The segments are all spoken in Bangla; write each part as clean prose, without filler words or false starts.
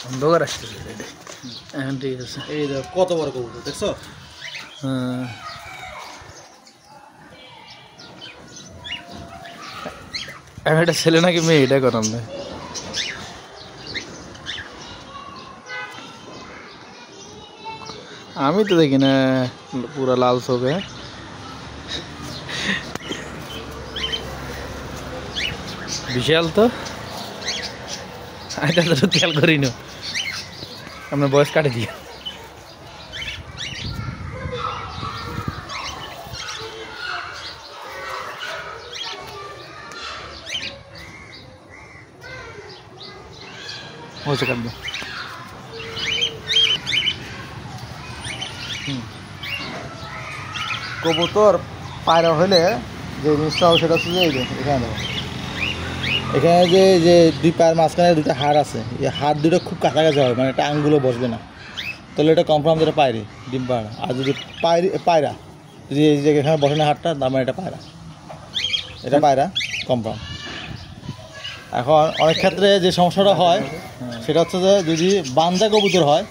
অন্ধকার আসতেছে এখন ঠিক আছে। এই কত বড় কবুতর দেখছো? হ্যাঁ এখন একটা ছেলে নাকি মেয়ে এটা করাম না। আমি তো দেখি না পুরা লাল চোখে। বিশাল তো এটা তো খেয়াল করি না আপনার বয়স কাটে দিয়ে। হয়েছে কাটবে কবুতর পায়রা হলে যে জিনিসটা হবে সেটা হচ্ছে যে এই যে এখানে দেখো, এখানে যে যে দুই পায়ের মাঝখানে দুটো হাড় আছে, এই হাড় দুটো খুব কাছাকাছি হয়, মানে একটা আঙ্গুলও বসবে না, তাহলে এটা কনফার্ম যেটা পায়রি ডিম পায়রা। আর যদি পায়রা যদি এই যে এখানে বসে না হাড়টা, তার মানে এটা পায়রা, এটা পায়রা কনফার্ম। এখন অনেক ক্ষেত্রে যে সমস্যাটা হয় সেটা হচ্ছে যে যদি বাঞ্জা কবুতর হয়,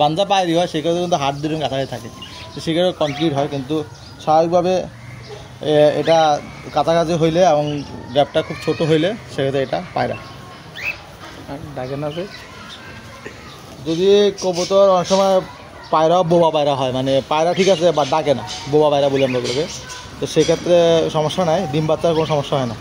বাঞ্জা পায়রি হয়, সেক্ষেত্রে কিন্তু হাড় দুটো কাছাকাছি থাকে, তো সেক্ষেত্রে কমপ্লিট হয়। কিন্তু স্বাভাবিকভাবে এটা কাছাকাছি হইলে এবং গ্যাপটা খুব ছোট হইলে সেক্ষেত্রে এটা পায়রা। ডাকে না যদি কবুতর অনেক সময় পায়রা বোবা পায়রা হয়, মানে পায়রা ঠিক আছে বা ডাকে না, বোবা পায়রা বলি আমরা ওগুলোকে, তো সেক্ষেত্রে সমস্যা নাই, ডিম বাচ্চার কোনো সমস্যা হয় না।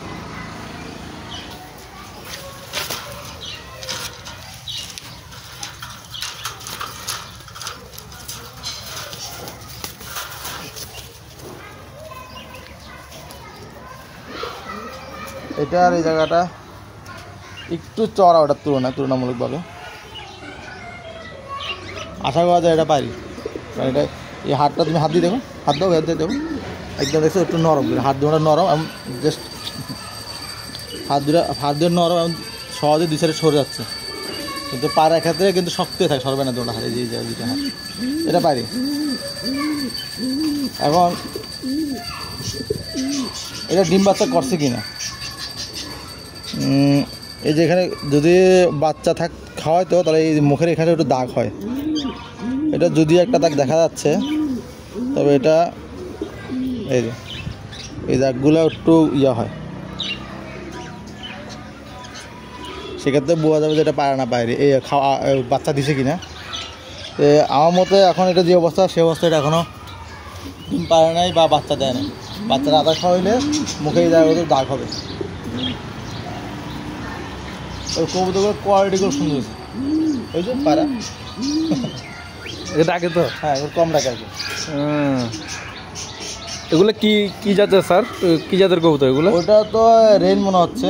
এটার এই জায়গাটা একটু চড়া ওটার তুলনামূলকভাবে, আশা করা যায় এটা পারি। কারণ এটা এই হাতটা তুমি হাত দিয়ে দেখো, হাত দিয়ে দেখো, একদম দেখছো একটু নরম, হাত দুটো নরম, এবং জাস্ট হাত দিয়ে নরম এবং সহজে দুই সাইডে সরে যাচ্ছে। কিন্তু পায়রার ক্ষেত্রে কিন্তু শক্ত থাকে, সরবে না দুটো হাত, এই যে দুটো হাত, এটা পারি। এখন এটা ডিম বাচ্চা করছে কি না, এই যে এখানে যদি বাচ্চা খাওয়ায় তো তাহলে এই মুখের এখানে একটু দাগ হয়, এটা যদি একটা দাগ দেখা যাচ্ছে, তবে এটা এই যে এই দাগগুলো একটু হয়, সেক্ষেত্রে বোঝা যাবে যে এটা পায়রা না পায়রি, এই খাওয়া বাচ্চা দিছে কিনা। তো আমার মতে এখন এটা যে অবস্থা, সে অবস্থা এটা এখনও ডিম পায়রা নাই বা বাচ্চা দেয় না। বাচ্চারা আদা খাওয়াইলে মুখে এই জায়গাগুলো দাগ হবে। ওই কবুতরের কোয়ালিটিগুলো সুন্দর হয়েছে, ওই যে পায়রা ডাকে তো, হ্যাঁ এগুলো কম ডাকে আর কি। এগুলো কি কি জাতের স্যার, কি জাতের কবুতর এগুলো? ওটা তো রেন মনে হচ্ছে,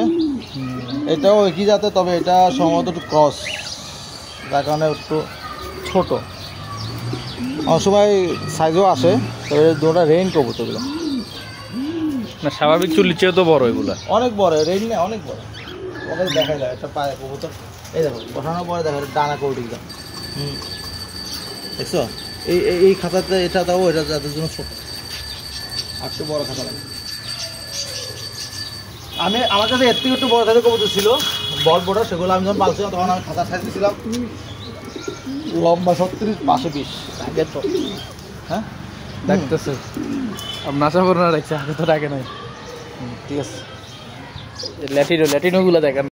এটাও একই জাতের, তবে এটা সম্ভবত একটু ক্রস, যার কারণে একটু ছোট, অনেক সময় সাইজও আসে, তবে দুটা রেন কবুতরগুলো না স্বাভাবিক চুলির চেয়ে তো বড় এগুলো, অনেক বড়, রেন না অনেক বড়, ওখানে দেখা যায় একটা পায় কবুতর, এই দেখো বসানোর পরে দেখো ডানা কবুতরটা, দেখছো এই এই খাতাতে এটা দাও, এটা যাদের জন্য ছোট, আর একটু বড় খাতা লাগে। আমার কাছে এর থেকে একটু বড় সাইজের কবুতর ছিল, বড়, সেগুলো আমি যখন পালছিলাম তখন আমি খাতার সাইজ দিয়েছিলাম লম্বা 36, পাশে 20। ডাকে তো, হ্যাঁ ডাকতেছে, আপনার আশা করে না রাখছে, আগে তো ডাকে নাই। ঠিক আছে, ল্যাটিনোগুলো দেখেন।